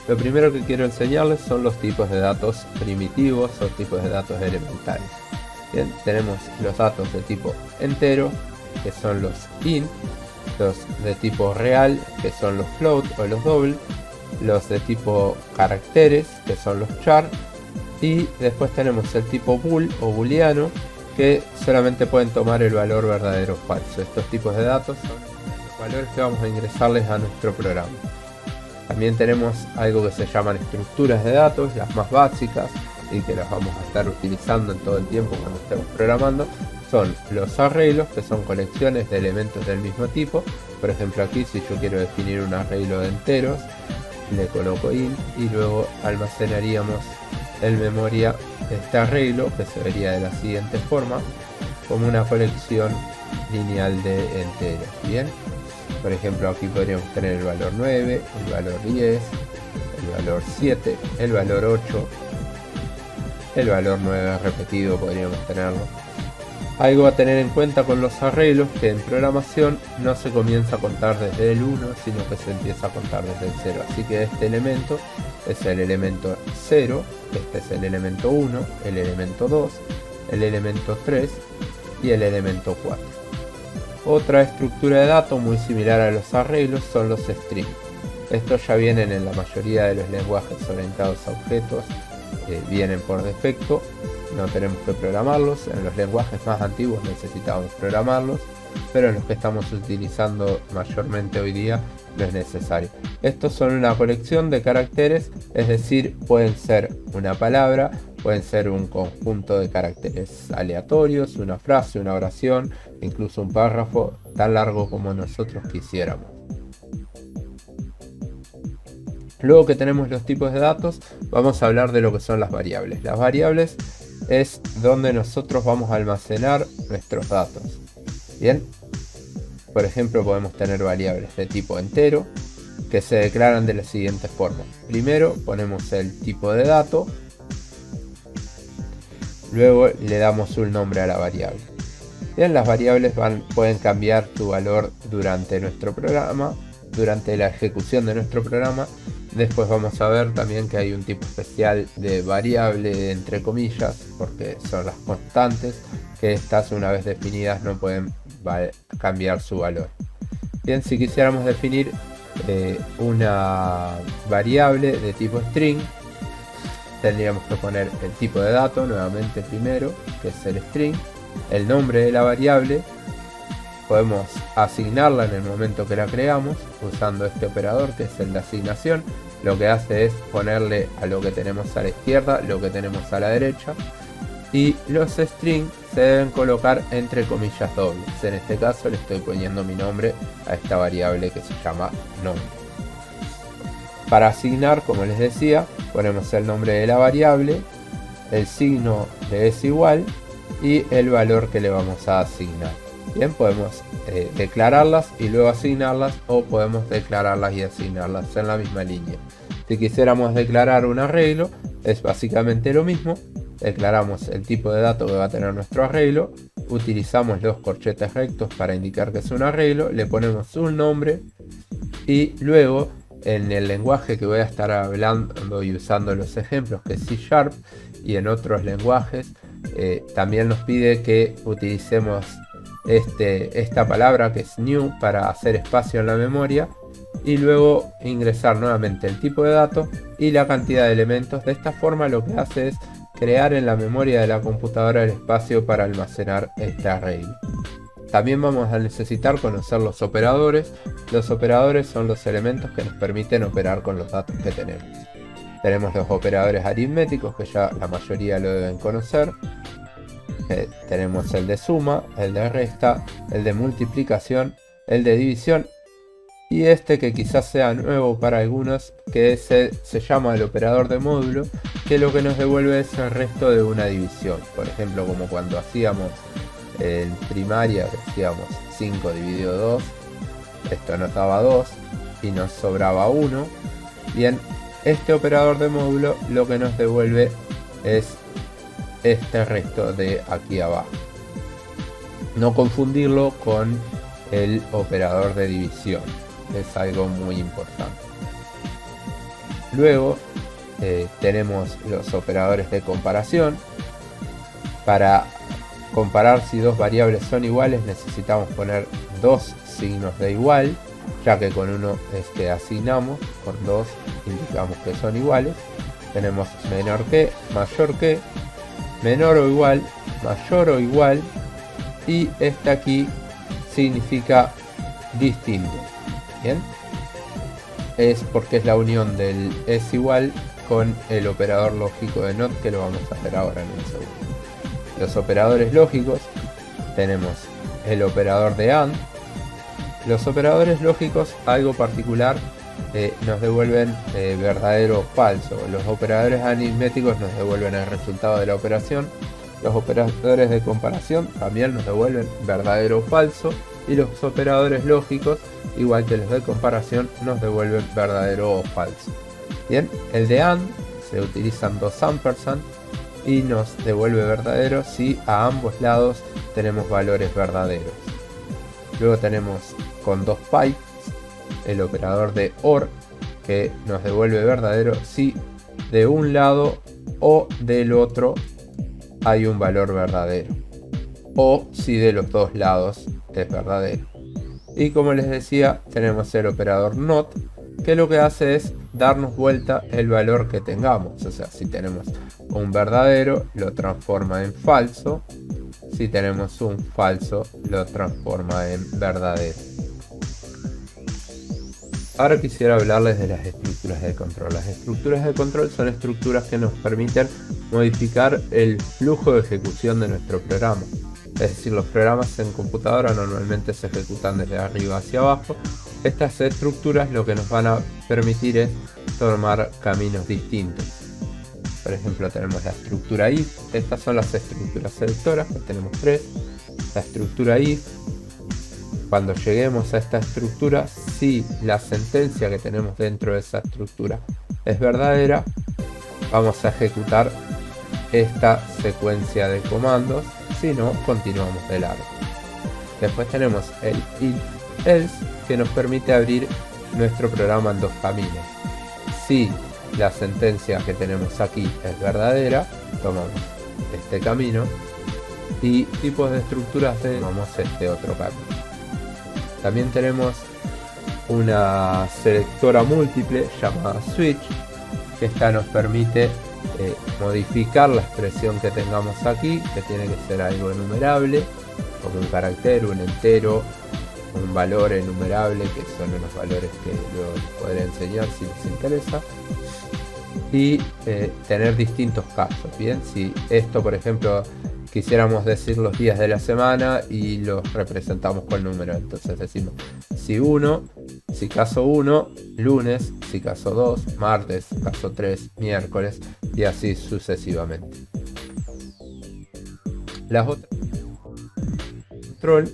Lo primero que quiero enseñarles son los tipos de datos primitivos o tipos de datos elementales. Bien, tenemos los datos de tipo entero, que son los int, los de tipo real, que son los float o los double, los de tipo caracteres, que son los char, y después tenemos el tipo bool o booleano, que solamente pueden tomar el valor verdadero o falso. Estos tipos de datos son los valores que vamos a ingresarles a nuestro programa. También tenemos algo que se llaman estructuras de datos, las más básicas y que las vamos a estar utilizando en todo el tiempo cuando estemos programando. Son los arreglos, que son colecciones de elementos del mismo tipo. Por ejemplo, aquí si yo quiero definir un arreglo de enteros, le coloco int y luego almacenaríamos en memoria este arreglo, que se vería de la siguiente forma, como una colección lineal de enteros. Bien, por ejemplo, aquí podríamos tener el valor 9, el valor 10, el valor 7, el valor 8, el valor 9 repetido podríamos tenerlo. Algo a tener en cuenta con los arreglos, que en programación no se comienza a contar desde el 1, sino que se empieza a contar desde el 0. Así que este elemento es el elemento 0, este es el elemento 1, el elemento 2, el elemento 3 y el elemento 4. Otra estructura de datos muy similar a los arreglos son los strings. Estos ya vienen en la mayoría de los lenguajes orientados a objetos, vienen por defecto, no tenemos que programarlos. En los lenguajes más antiguos necesitábamos programarlos, pero en los que estamos utilizando mayormente hoy día no es necesario. Estos son una colección de caracteres, es decir, pueden ser una palabra, pueden ser un conjunto de caracteres aleatorios, una frase, una oración, incluso un párrafo tan largo como nosotros quisiéramos. Luego que tenemos los tipos de datos, vamos a hablar de lo que son las variables. Las variables es donde nosotros vamos a almacenar nuestros datos. Bien, por ejemplo, podemos tener variables de tipo entero, que se declaran de la siguiente forma. Primero ponemos el tipo de dato, luego le damos un nombre a la variable. Bien, las variables pueden cambiar su valor durante nuestro programa, durante la ejecución de nuestro programa. Después vamos a ver también que hay un tipo especial de variable entre comillas, porque son las constantes, que estas una vez definidas no pueden cambiar su valor. Bien, si quisiéramos definir una variable de tipo string, tendríamos que poner el tipo de dato nuevamente primero, que es el string, el nombre de la variable. Podemos asignarla en el momento que la creamos usando este operador, que es el de asignación. Lo que hace es ponerle a lo que tenemos a la izquierda lo que tenemos a la derecha, y los strings se deben colocar entre comillas dobles. En este caso le estoy poniendo mi nombre a esta variable que se llama nombre. Para asignar, como les decía, ponemos el nombre de la variable, el signo de es igual y el valor que le vamos a asignar. Bien, podemos declararlas y luego asignarlas, o podemos declararlas y asignarlas en la misma línea. Si quisiéramos declarar un arreglo, es básicamente lo mismo. Declaramos el tipo de dato que va a tener nuestro arreglo, utilizamos los corchetes rectos para indicar que es un arreglo, le ponemos un nombre y luego en el lenguaje que voy a estar hablando y usando los ejemplos, que es C#, y en otros lenguajes también nos pide que utilicemos esta palabra, que es new, para hacer espacio en la memoria, y luego ingresar nuevamente el tipo de dato y la cantidad de elementos. De esta forma lo que hace es crear en la memoria de la computadora el espacio para almacenar este arreglo. También vamos a necesitar conocer los operadores. Los operadores son los elementos que nos permiten operar con los datos que tenemos. Tenemos los operadores aritméticos, que ya la mayoría lo deben conocer. Tenemos el de suma, el de resta, el de multiplicación, el de división, y este que quizás sea nuevo para algunos, que se llama el operador de módulo, que lo que nos devuelve es el resto de una división. Por ejemplo, como cuando hacíamos en primaria, que hacíamos 5 dividido 2, esto nos daba 2 y nos sobraba 1. Bien, este operador de módulo lo que nos devuelve es este resto de aquí abajo. No confundirlo con el operador de división, es algo muy importante. Luego tenemos los operadores de comparación. Para comparar si dos variables son iguales necesitamos poner dos signos de igual, ya que con uno asignamos, con dos indicamos que son iguales. Tenemos menor que, menor o igual, mayor o igual, y este aquí significa distinto. Bien, es porque es la unión del es igual con el operador lógico de NOT, que lo vamos a hacer ahora en un segundo. Los operadores lógicos, tenemos el operador de AND. Los operadores lógicos, algo particular, nos devuelven verdadero o falso. Los operadores aritméticos nos devuelven el resultado de la operación. Los operadores de comparación también nos devuelven verdadero o falso. Y los operadores lógicos, igual que los de comparación, nos devuelven verdadero o falso. Bien, el de AND se utilizan dos ampersand y nos devuelve verdadero si a ambos lados tenemos valores verdaderos. Luego tenemos con dos pipes el operador de OR, que nos devuelve verdadero si de un lado o del otro hay un valor verdadero, o si de los dos lados es verdadero. Y como les decía, tenemos el operador NOT, que lo que hace es darnos vuelta el valor que tengamos. O sea, si tenemos un verdadero, lo transforma en falso. Si tenemos un falso, lo transforma en verdadero. Ahora quisiera hablarles de las estructuras de control. Las estructuras de control son estructuras que nos permiten modificar el flujo de ejecución de nuestro programa. Es decir, los programas en computadora normalmente se ejecutan desde arriba hacia abajo. Estas estructuras lo que nos van a permitir es tomar caminos distintos. Por ejemplo, tenemos la estructura if. Estas son las estructuras selectoras, que tenemos tres. La estructura if. Cuando lleguemos a esta estructura, si la sentencia que tenemos dentro de esa estructura es verdadera, vamos a ejecutar esta secuencia de comandos. Si no, continuamos de largo. Después tenemos el if else, que nos permite abrir nuestro programa en dos caminos. Si la sentencia que tenemos aquí es verdadera, tomamos este camino, y tipos de estructuras tomamos este otro camino. También tenemos una selectora múltiple llamada switch, que esta nos permite modificar la expresión que tengamos aquí, que tiene que ser algo enumerable, como un carácter, un entero, un valor enumerable, que son unos valores que luego les podré enseñar si les interesa, y tener distintos casos. Bien, si esto, por ejemplo, quisiéramos decir los días de la semana y los representamos con números, entonces decimos si caso 1, lunes, si caso 2, martes, caso 3, miércoles, y así sucesivamente. Las otras control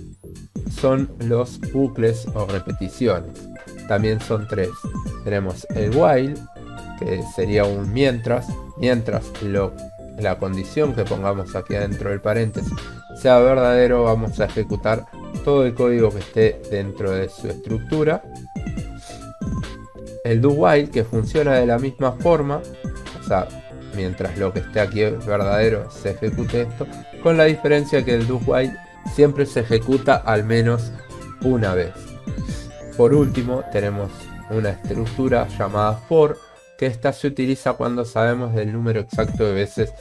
son los bucles o repeticiones. También son tres. Tenemos el while, que sería un mientras la condición que pongamos aquí adentro del paréntesis sea verdadero, vamos a ejecutar todo el código que esté dentro de su estructura. El do while, que funciona de la misma forma, o sea, mientras lo que esté aquí es verdadero, se ejecute esto, con la diferencia que el do while siempre se ejecuta al menos una vez. Por último, tenemos una estructura llamada for, que esta se utiliza cuando sabemos del número exacto de veces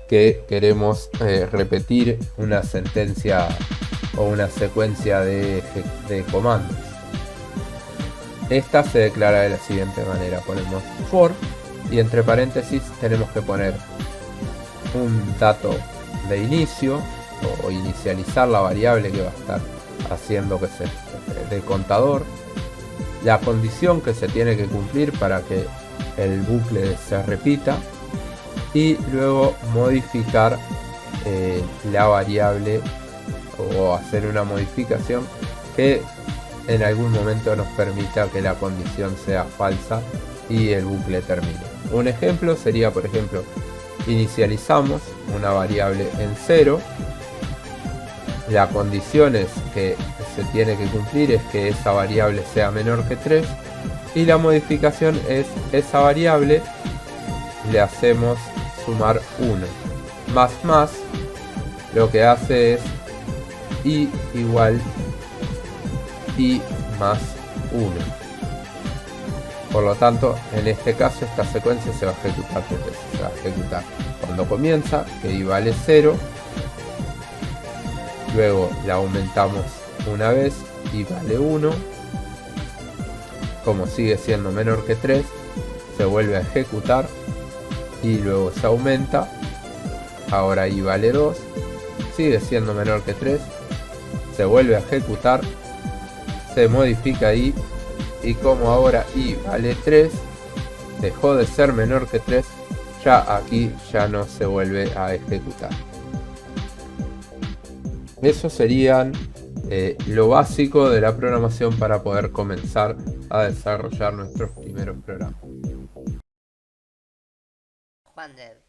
que queremos repetir una sentencia o una secuencia de comandos. Esta se declara de la siguiente manera: ponemos for y entre paréntesis tenemos que poner un dato de inicio o inicializar la variable que va a estar haciendo que se de contador, la condición que se tiene que cumplir para que el bucle se repita, y luego modificar la variable o hacer una modificación que en algún momento nos permita que la condición sea falsa y el bucle termine. Un ejemplo sería, por ejemplo, inicializamos una variable en 0. La condición es que se tiene que cumplir es que esa variable sea menor que 3, Y la modificación es esa variable, le hacemos sumar 1. Más lo que hace es i igual i más 1. Por lo tanto, en este caso esta secuencia se va a ejecutar 3 veces. Se va a ejecutar cuando comienza, que i vale 0. Luego la aumentamos una vez, i vale 1. Como sigue siendo menor que 3, se vuelve a ejecutar y luego se aumenta. Ahora i vale 2, sigue siendo menor que 3, se vuelve a ejecutar, se modifica i, y como ahora i vale 3, dejó de ser menor que 3, ya aquí ya no se vuelve a ejecutar. Eso serían lo básico de la programación para poder comenzar a desarrollar nuestros primeros programas. Juander.